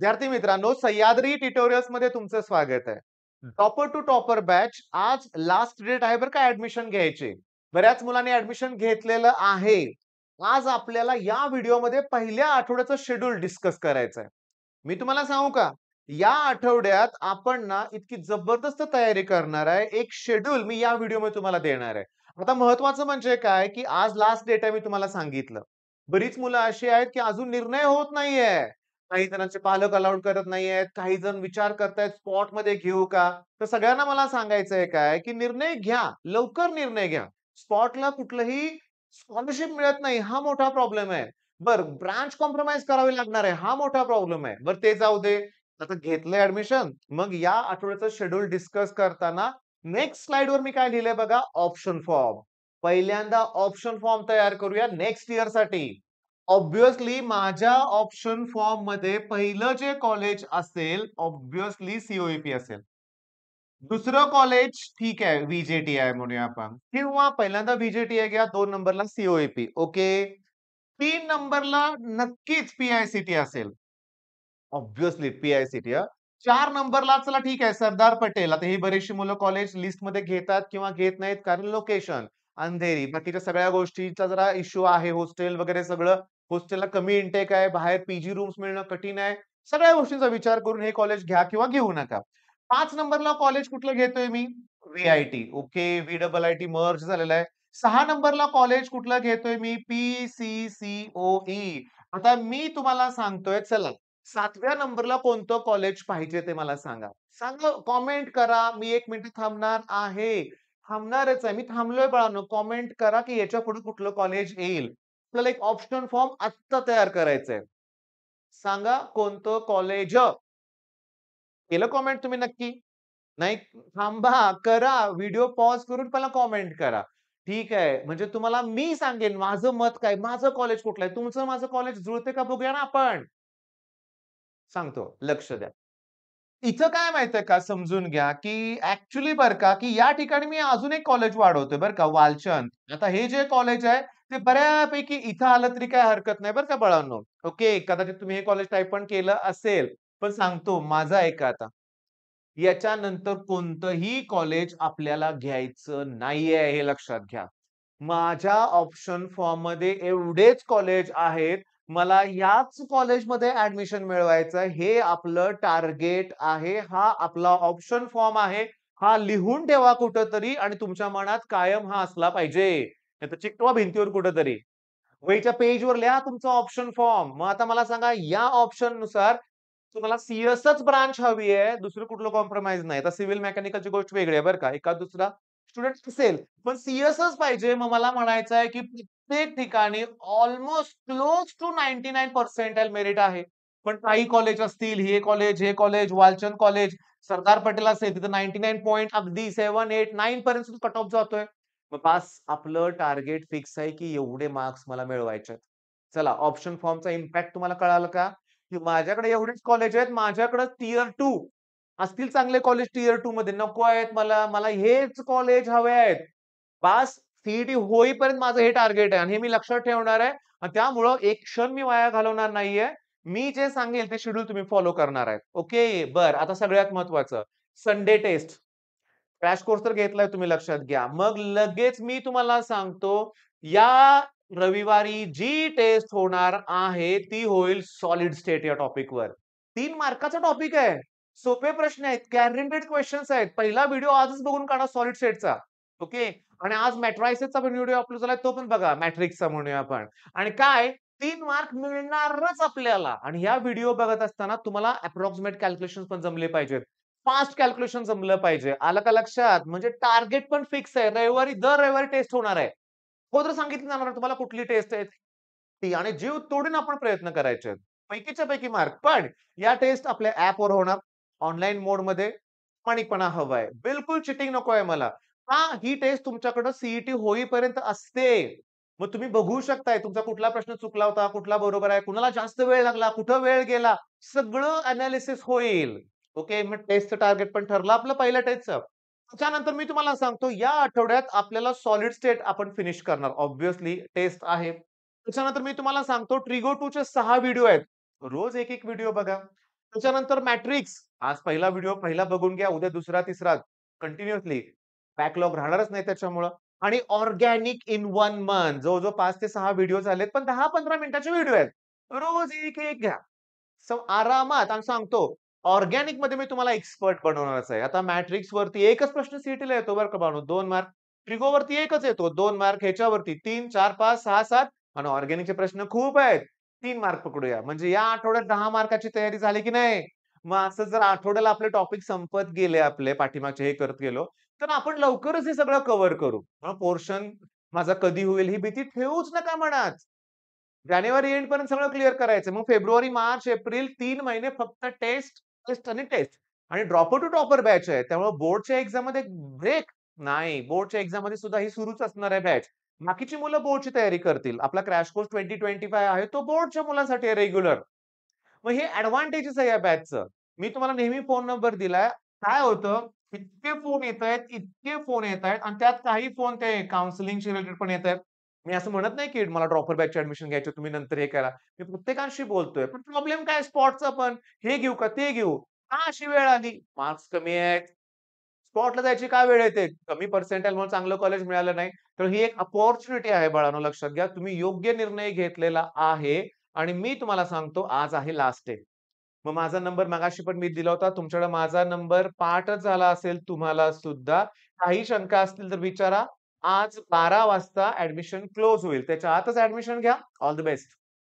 विद्यार्थी मित्रांनो, सह्याद्री ट्युटोरियल्स मध्ये तुमचं स्वागत आहे. टॉपर टू टॉपर बॅच आज लास्ट डेट आहे बरं का ऍडमिशन घ्यायचे. बऱ्याच मुलांनी ऍडमिशन घेतलेलं आहे. आज आपल्याला या व्हिडिओमध्ये पहिल्या आठवड्याचं शेड्यूल डिस्कस करायचं आहे. मी तुम्हाला सांगू का? या आठवड्यात आपण ना इतकी जबरदस्त तयारी करणार आहे. एक शेड्यूल मी या व्हिडिओमध्ये तुम्हाला देणार आहे. आता महत्वाचं म्हणजे काय, की आज लास्ट डेट आहे मी तुम्हाला सांगितलं. बरीच मुलं अशी आहेत, की अजून निर्णय होत नाहीये. काही जणांचे पालक अलाउड करत नाहीयेत. काही जण विचार करतायत स्पॉटमध्ये घेऊ का? तर सगळ्यांना मला सांगायचंय काय, की निर्णय घ्या. लवकर निर्णय घ्या. स्पॉटला कुठलंही स्कॉलरशिप मिळत नाही. हा मोठा प्रॉब्लेम आहे. बरं ब्रांच कॉम्प्रोमाईज करावी लागणार आहे. हा मोठा प्रॉब्लेम आहे. बरं ते जाऊ दे. आता घेतलंय ॲडमिशन. मग या आठवड्याचं शेड्यूल डिस्कस करताना नेक्स्ट स्लाइडवर मी काय लिहिलंय बघा, ऑप्शन फॉर्म. पहिल्यांदा ऑप्शन फॉर्म तयार करूया नेक्स्ट इयरसाठी. ऑब्व्हियसली माझ्या ऑप्शन फॉर्म मध्ये पहिलं जे कॉलेज असेल, ऑब्व्हियसली सीओईपी असेल. दुसरं कॉलेज ठीक आहे, व्हीजेटीआय म्हणूया आपण किंवा पहिल्यांदा व्हीजेटीआय घ्या, 2 नंबरला सीओईपी. ओके. 3 नंबरला नक्कीच पीआयसीटी असेल. ऑब्व्हियसली पी-आय-सी-टी हां. 4 नंबरला चला ठीक आहे सरदार पटेल. आता ही बरीचशी मुलं कॉलेज लिस्टमध्ये घेतात किंवा घेत नाहीत कारण लोकेशन, अंधेरी, बाकीच्या सगळ्या गोष्टींचा जरा इश्यू आहे. हॉस्टेल वगैरे सगळं. हॉस्टेलला कमी इंटेक आहे. बाहेर पीजी रूम्स मिळणं कठीण आहे. सगळ्या गोष्टींचा विचार करून हे कॉलेज घ्या किंवा घेऊ नका. 5 नंबरला कॉलेज कुठलं घेतोय मी? व्ही-आय-टी. ओके. व्ही-डबल-आय-टी मर्ज झालेला आहे. 6 नंबरला कॉलेज कुठलं घेतोय मी? पी-सी-सी-ओ-ई. आता मी तुम्हाला सांगतोय चला 7व्या नंबरला कोणतं कॉलेज पाहिजे ते मला सांगा. सांगा, कमेंट करा. मी 1 मिनिट थांबणार आहे. थांबणारच आहे. मी थांबलोय बाळांनो. कमेंट करा, की याच्यापुढे कुठलं कॉलेज येईल. आपल्याला एक ऑप्शन फॉर्म आत्ता तयार करायचंय. सांगा कोणतं कॉलेज? केलं कमेंट तुम्ही नक्की? नाही थांबा, करा. व्हिडिओ पॉज करून पहिला कमेंट करा. ठीक आहे. म्हणजे तुम्हाला मी सांगेन माझं मत काय, माझं कॉलेज कुठलं आहे. तुमचं माझं कॉलेज जुळते का बघूया ना आपण. सांगतो, लक्ष द्या. इथं काय माहितीये का समजून घ्या, की ॲक्चुअली बरं का, की या ठिकाणी मी अजून एक कॉलेज वाढवतोय बरं का, वालचंद. आता हे जे कॉलेज आहे, ते बऱ्यापैकी इथं आलं तरी काही हरकत नाही बरं का बाळांनो. ओके. कदाचित तुम्ही हे कॉलेज टाइप पण केलं असेल. पण सांगतो माझं ऐका आता. याच्यानंतर कोणतंही कॉलेज आपल्याला घ्यायचं नाहीये हे लक्षात घ्या. माझ्या ऑप्शन फॉर्ममध्ये एवढेच कॉलेज आहेत. मला याच कॉलेजमध्ये ॲडमिशन मिळवायचं आहे. हे आपलं टार्गेट आहे. हा आपला ऑप्शन फॉर्म आहे. हा लिहून ठेवा कुठेतरी आणि तुमच्या मनात कायम हा असला पाहिजे. नाहीतर चिकटवा भिंतीवर कुठेतरी. वहीच्या पेजवर लिहा तुमचा ऑप्शन फॉर्म. मग आता मला सांगा या ऑप्शननुसार तुम्हाला सी-एसच ब्रांच हवी आहे. दुसरं कुठलं कॉम्प्रोमाईज नाही. आता सिव्हिल मेकॅनिकलची गोष्ट वेगळी आहे बरं का. एखाद दुसरा स्टुडंट असेल, पण सी-एसच पाहिजे. मग मला म्हणायचं आहे, की प्रत्येक ठिकाणी अल्मोस्ट क्लोज टू 99% मेरिट आहे. पण काही कॉलेज असतील, हे कॉलेज, वालचंद कॉलेज, सरदार पटेल असेल, तिथं 99 पॉइंट अगदी 7, 8, 9 पर्यंत कट ऑफ जातोय. मग बास आपलं टार्गेट फिक्स आहे, की एवढे मार्क्स मला मिळवायचे आहेत. चला ऑप्शन फॉर्मचा इम्पॅक्ट तुम्हाला कळालं का? की माझ्याकडे एवढेच कॉलेज आहेत. माझ्याकडे टियर 2 असतील चांगले कॉलेज टियर 2 मध्ये नको आहेत मला. मला हेच कॉलेज हवे आहेत. बास सी होईपर्यंत माझं हे टार्गेट आहे आणि हे मी लक्षात ठेवणार आहे आणि त्यामुळं एक क्षण मी वाया घालवणार नाहीये. मी जे सांगेल ते शेड्यूल तुम्ही फॉलो करणार आहेत. ओके. बरं आता सगळ्यात महत्त्वाचं संडे टेस्ट. क्रॅश कोर्स तर घेतलाय तुम्ही लक्षात घ्या. मग लगेच मी तुम्हाला सांगतो, या रविवारी जी टेस्ट होणार आहे, ती होईल सॉलिड स्टेट या टॉपिकवर. 3 मार्काचा टॉपिक आहे. सोपे प्रश्न आहेत. गॅरंटेड क्वेशन्स आहेत. पहिला व्हिडिओ आजच बघून काढा सॉलिड स्टेटचा. ओके. आणि आज मॅट्रायसेसचा पण व्हिडिओ अपलोड झालाय तो पण बघा. मॅट्रिक्सचा म्हणूया आपण. आणि काय 3 मार्क मिळणारच आपल्याला आणि ह्या व्हिडिओ बघत असताना तुम्हाला अप्रॉक्सिमेट कॅल्क्युलेशन्स पण जमले पाहिजेत. फास्ट कॅल्क्युलेशन जमलं पाहिजे. आलं का लक्षात? म्हणजे टार्गेट पण फिक्स आहे. दर रविवारी टेस्ट होणार आहे. हो तर सांगितलं जाणार आहे तुम्हाला कुठली टेस्ट आहे ती आणि जीव तोडून आपण प्रयत्न करायचे आहेत. पैकीच्या पैकी मार्क. पण या टेस्ट आपल्या ॲपवर होणार. ऑनलाईन मोडमध्ये प्रामाणिकपणा हवाय. बिलकुल चीटिंग नकोय मला. हां, ही टेस्ट तुमच्याकडे सी होईपर्यंत असते. मग तुम्ही बघू शकताय तुमचा कुठला प्रश्न चुकला होता, कुठला बरोबर आहे, कुणाला जास्त वेळ लागला, कुठं वेळ गेला, सगळं एनालिसिस होईल. ओके. मग टेस्टचं टार्गेट पण ठरलं आपलं पहिल्या टेस्टचं. त्याच्यानंतर मी तुम्हाला सांगतो या आठवड्यात आपल्याला सॉलिड स्टेट आपण फिनिश करणार. ऑब्व्हियसली टेस्ट आहे. त्याच्यानंतर मी तुम्हाला सांगतो ट्रिगो 2 चे 6 व्हिडिओ आहेत. रोज एक-एक व्हिडिओ बघा. त्याच्यानंतर मॅट्रिक्स. आज पहिला व्हिडिओ पहिला बघून घ्या, उद्या दुसरा, तिसरा कंटिन्युअसली. बॅकलॉग राहणारच नाही त्याच्यामुळं. आणि ऑर्गॅनिक इन 1 मंथ जवळ-जवळ 5 ते 6 व्हिडिओ झालेत, पण 10-15 मिनिटाचे व्हिडिओ आहेत. रोज एक-एक घ्या. आरामात आणि सांगतो ऑर्गॅनिकमध्ये मी तुम्हाला एक्सपर्ट बनवणारच आहे. आता मॅट्रिक्सवरती एकच प्रश्न सीईटीला येतो बरं का बाळांनो, 2 मार्क. ट्रिगोवरती एकच येतो 2 मार्क. ह्याच्यावरती 3, 4, 5, 6, 7 आणि ऑर्गॅनिकचे प्रश्न खूप आहेत. 3 मार्क पकडूया. म्हणजे या आठवड्यात 10 मार्काची तयारी झाली की नाही? मग असं जर आठवड्याला आपले टॉपिक संपत गेले आपले पाठीमागचे हे करत गेलो, तर आपण लवकरच हे सगळं कव्हर करू. मग पोर्शन माझा कधी होईल ही भीती ठेवूच नका मनात. जानेवारी एंडपर्यंत सगळं क्लिअर करायचं. मग फेब्रुवारी, मार्च, एप्रिल 3 महिने फक्त टेस्ट, टेस्ट आणि टेस्ट. आणि ड्रॉपर टू टॉपर बॅच आहे. त्यामुळे बोर्डच्या एक्झाममध्ये ब्रेक नाही. बोर्डच्या एक्झाममध्ये सुद्धा ही सुरूच असणार आहे बॅच. बाकीची मुलं बोर्डची तयारी करतील. आपला क्रॅश कोर्स 2025 आहे तो बोर्डच्या मुलांसाठी आहे रेग्युलर. मग हे एडव्हांटेजेस आहे या बॅचचं. मी तुम्हाला नेहमी फोन नंबर दिलाय. काय होतं, इतके फोन येतायत, इतके फोन येतायत आणि त्यात काही फोन ते काउन्सिलिंगशी रिलेटेड पण येतायत. मी असं म्हणत नाही, की मला ड्रॉपर बॅचची ॲडमिशन घ्यायची आहे, तुम्ही नंतर हे करा. मी प्रत्येकाशी बोलतोय. पण प्रॉब्लेम काय स्पॉटचा पण, हे घेऊ का ते घेऊ? का अशी वेळ आली? मार्क्स कमी आहेत. स्पॉटला जायची का वेळ येते? कमी पर्सेंटाइल म्हणून चांगलं कॉलेज मिळालं नाही. तर ही एक अपॉर्च्युनिटी आहे बाळांनो लक्षात घ्या. तुम्ही योग्य निर्णय घेतलेला आहे आणि मी तुम्हाला सांगतो आज आहे लास्ट डे. मग माझा नंबर मगाशी पण मी दिला होता. तुमच्याकडे माझा नंबर पाठच झाला असेल तुम्हाला सुद्धा. काही शंका असतील तर विचारा. आज 12 वाजता ॲडमिशन क्लोज होईल. त्याच्या आतच ॲडमिशन घ्या. All the best.